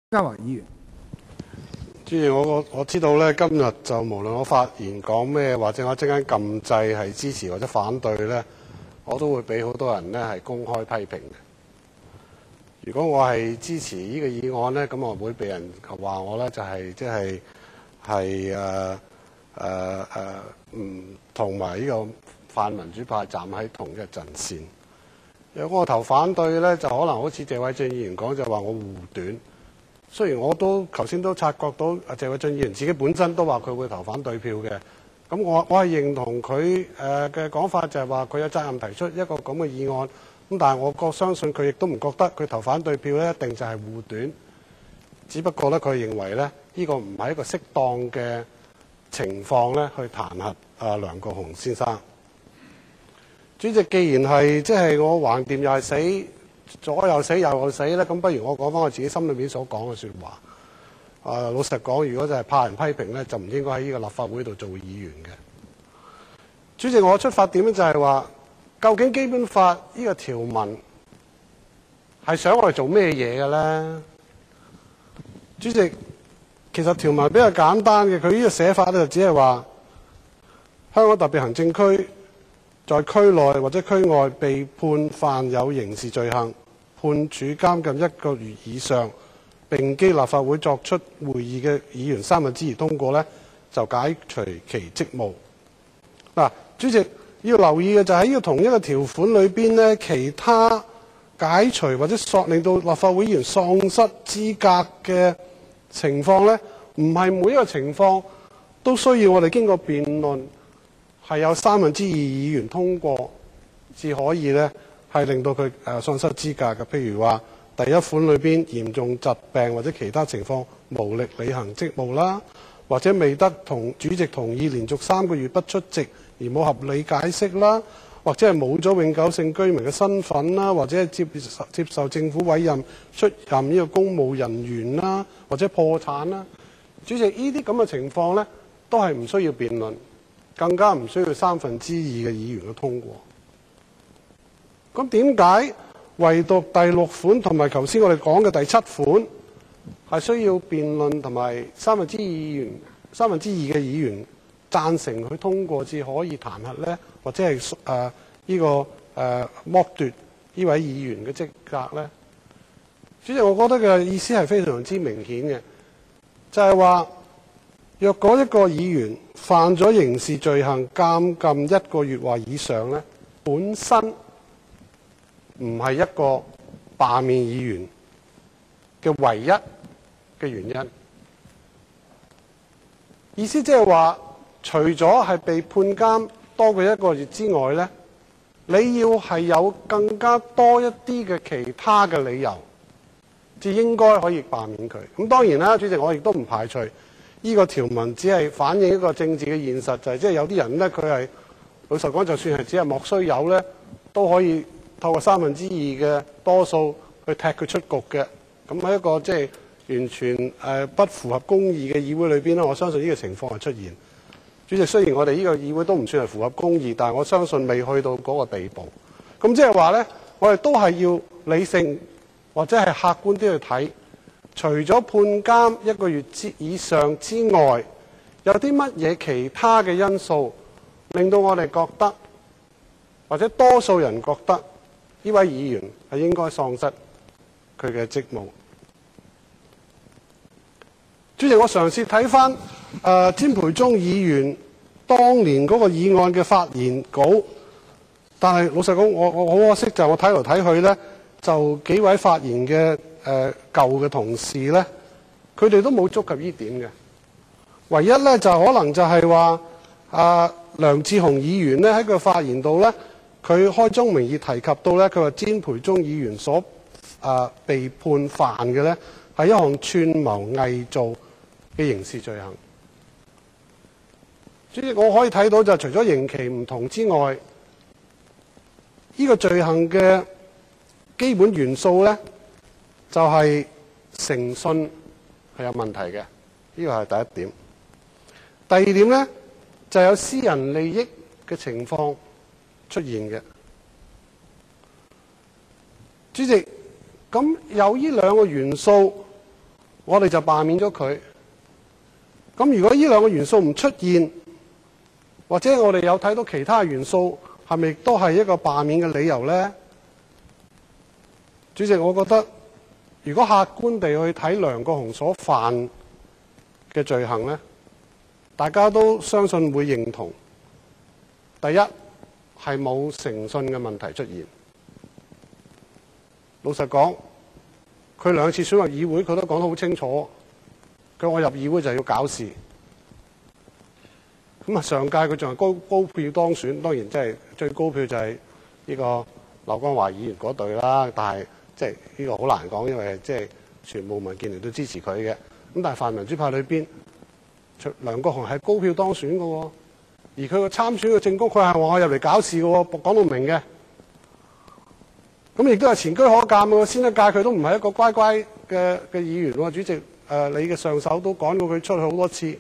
家華議員，主席，我知道咧，今日就無論我發言講咩，或者我一陣間撳掣係支持或者反對咧，我都會俾好多人咧係公開批評嘅。如果我係支持呢個議案咧，咁我會被人話我咧就係唔同埋呢個泛民主派站喺同一陣線。如果我投反對咧，就可能好似謝偉俊議員講，就話我護短。雖然我都頭先都察覺到謝偉俊議員自己本身都話佢會投反對票嘅，咁我係認同佢嘅講法，就係話佢有責任提出一個咁嘅議案。咁但係我相信佢亦都唔覺得佢投反對票咧一定就係護短，只不過咧佢認為咧呢個唔係一個適當嘅情況咧去彈劾梁國雄先生。主席，既然係即係我橫掂又係死，左又死右又死咧，咁不如我講翻我自己心裏面所講嘅説話。老實講，如果就係怕人批評咧，就唔應該喺呢個立法會度做議員嘅。主席，我出發點咧就係話，究竟基本法呢個條文係想我哋做咩嘢嘅咧？主席，其實條文比較簡單嘅，佢呢個寫法咧就只係話香港特別行政區在區內或者區外被判犯有刑事罪行，判處監禁1個月以上，並經立法會作出會議嘅議員2/3通過呢，就解除其職務。嗱，主席要留意嘅就係呢個同一個條款裏邊呢，其他解除或者令到立法會議員喪失資格嘅情況呢，唔係每一個情況都需要我哋經過辯論，係有2/3議員通過至可以呢，係令到佢喪失資格嘅。譬如話第一款裏邊嚴重疾病或者其他情況無力履行職務啦，或者未得主席同意連續3個月不出席而冇合理解釋啦，或者係冇咗永久性居民嘅身份啦，或者係接受政府委任出任呢個公務人員啦，或者破產啦。主席，呢啲咁嘅情況呢，都係唔需要辯論，更加唔需要2/3嘅議員嘅通過。咁點解唯獨第6款同埋頭先我哋講嘅第7款係需要辯論同埋2/3嘅議員贊成去通過至可以彈劾呢？或者係剝奪呢位議員嘅職責呢？主席，我覺得嘅意思係非常之明顯嘅，就係話若果一個議員犯咗刑事罪行，監禁1個月或以上呢，本身唔係一個罷免議員嘅唯一嘅原因。意思即係話，除咗係被判監多過1個月之外呢，你要係有更加多一啲嘅其他嘅理由，至應該可以罷免佢。咁當然啦，主席，我亦都唔排除呢個條文只係反映一個政治嘅現實，就係即係有啲人呢，佢係老實講，就算係只係莫須有呢，都可以透過2/3嘅多數去踢佢出局嘅。咁喺一個即係完全不符合公義嘅議會裏邊呢，我相信呢個情況係出現。主席，雖然我哋呢個議會都唔算係符合公義，但係我相信未去到嗰個地步。咁即係話呢，我哋都係要理性或者係客觀啲去睇，除咗判監1個月以上之外，有啲乜嘢其他嘅因素令到我哋覺得，或者多數人覺得呢位議員係應該喪失佢嘅職務。主席，我嘗試睇翻詹培忠議員當年嗰個議案嘅發言稿，但係老實講，我好可惜就係我睇嚟睇去呢，就幾位發言嘅舊嘅同事呢，佢哋都冇觸及呢點嘅。唯一呢，就可能就係話梁智鴻議員呢喺佢發言度呢，佢開宗明義提及到呢，佢話詹培忠議員所被判犯嘅呢，係一項串謀偽造嘅刑事罪行。主席，我可以睇到就除咗刑期唔同之外，呢個罪行嘅基本元素呢，就係誠信係有問題嘅，呢個係第一點。第二點呢，就有私人利益嘅情況出現嘅。主席，咁有呢兩個元素，我哋就罷免咗佢。咁如果呢兩個元素唔出現，或者我哋有睇到其他元素，係咪都係一個罷免嘅理由呢？主席，我覺得如果客觀地去睇梁國雄所犯嘅罪行呢，大家都相信會認同。第一係冇誠信嘅問題出現。老實講，佢兩次選入議會，佢都講得好清楚。佢話我入議會就係要搞事。咁啊，上屆佢仲係高票當選，當然即係最高票就係呢個劉江華議員嗰隊啦。但係即係呢個好難講，因為即係全部民建聯都支持佢嘅。咁但係泛民主派裏邊，梁國雄係高票當選嘅喎，而佢個參選嘅政綱，佢係話我入嚟搞事嘅喎，講到明嘅。咁亦都係前車可鑑嘅喎，先一屆佢都唔係一個乖乖嘅議員喎。主席，你嘅上手都趕過佢出去好多次。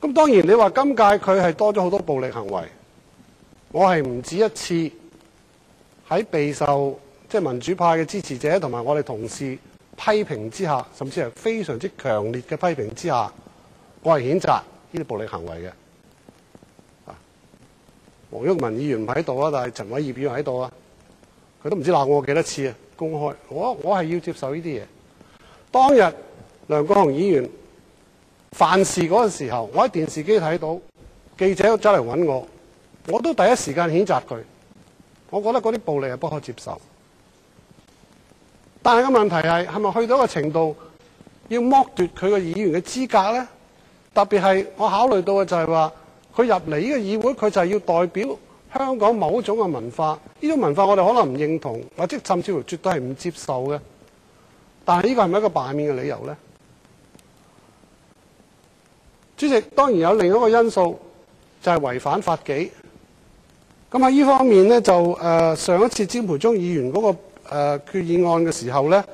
咁當然你話今屆佢係多咗好多暴力行為，我係唔止一次喺備受即係民主派嘅支持者同埋我哋同事批評之下，甚至係非常之強烈嘅批評之下，我係譴責呢啲暴力行為嘅。黃毓民議員唔喺度啊，但係陳偉業議員喺度啊，佢都唔知鬧我幾多次啊，公開。我係要接受呢啲嘢。當日梁國雄議員犯事嗰陣時候，我喺電視機睇到記者走嚟揾我，我都第一時間譴責佢。我覺得嗰啲暴力係不可接受。但係個問題係咪去到一個程度要剝奪佢個議員嘅資格呢？特別係我考慮到嘅就係話，佢入嚟呢個議會，佢就係要代表香港某種嘅文化。呢種文化我哋可能唔認同，或者甚至乎絕對係唔接受嘅。但係呢個係咪一個罷免嘅理由呢？主席，當然有另一個因素，就係違反法紀。咁喺呢方面呢，就上一次詹培忠議員嗰個決議案嘅時候呢，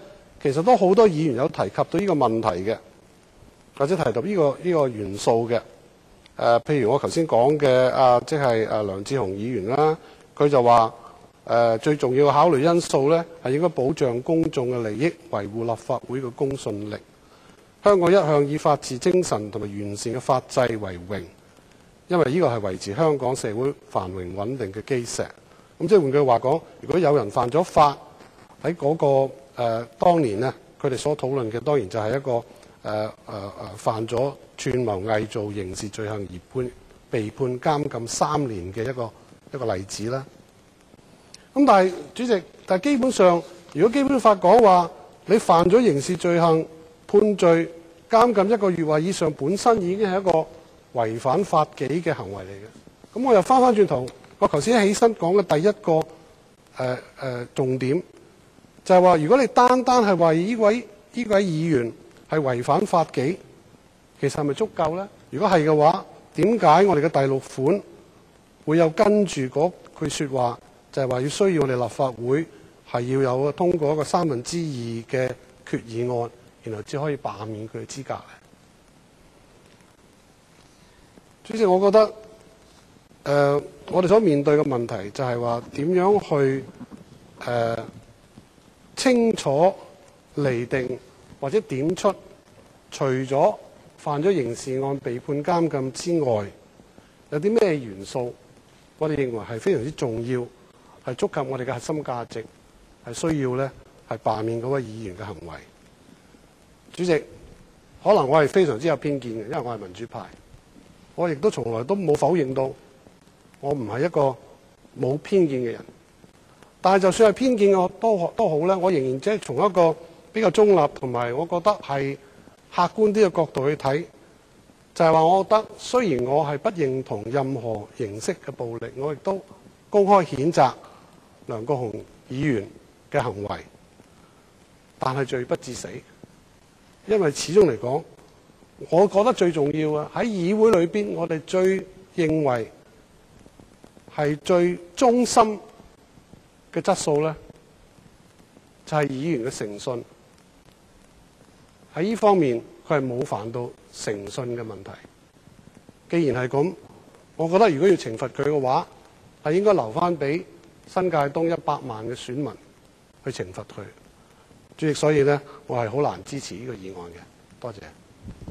其實都好多議員有提及到呢個問題嘅，或者提及呢個元素嘅。譬如我頭先講嘅即係梁智鴻議員啦，佢就話最重要嘅考慮因素呢，係應該保障公眾嘅利益，維護立法會嘅公信力。香港一向以法治精神同埋完善嘅法制為榮，因為呢個係維持香港社會繁榮穩定嘅基石。咁即係換句話講，如果有人犯咗法，喺嗰個當年呢，佢哋所討論嘅當然就係一個犯咗串謀偽造刑事罪行而被判監禁3年嘅一個例子啦。咁但係主席，基本上如果基本法講話你犯咗刑事罪行，判罪監禁1個月或以上，本身已經係一個違反法紀嘅行為嚟嘅。咁我又翻轉頭，我頭先起身講嘅第一個重點，就係話如果你單係話呢位議員係違反法紀，其實係咪足夠呢？如果係嘅話，點解我哋嘅第6款會有跟住嗰句説話，就係話要需要我哋立法會係要有通過一個2/3嘅決議案，然後只可以罷免佢嘅資格呢？主席，我覺得我哋所面對嘅問題就係話點樣去清楚釐定或者點出，除咗犯咗刑事案被判監禁之外，有啲咩元素我哋認為係非常之重要，係觸及我哋嘅核心價值，係需要呢係罷免嗰位議員嘅行為。主席，可能我係非常之有偏見嘅，因為我係民主派，我亦都從來都冇否認到我唔係一個冇偏見嘅人。但係就算係偏見嘅都好咧，我仍然即係從一個比較中立同埋我覺得係客觀啲嘅角度去睇，就係話我覺得雖然我係不認同任何形式嘅暴力，我亦都公開譴責梁國雄議員嘅行為，但係罪不至死。因為始終嚟講，我覺得最重要啊，喺議會裏邊，我哋最認為係最忠心嘅質素呢，就係議員嘅誠信。喺呢方面，佢係冇犯到誠信嘅問題。既然係咁，我覺得如果要懲罰佢嘅話，係應該留翻俾新界東100萬嘅選民去懲罰佢。主席，所以呢，我係好難支持呢個議案嘅。多謝。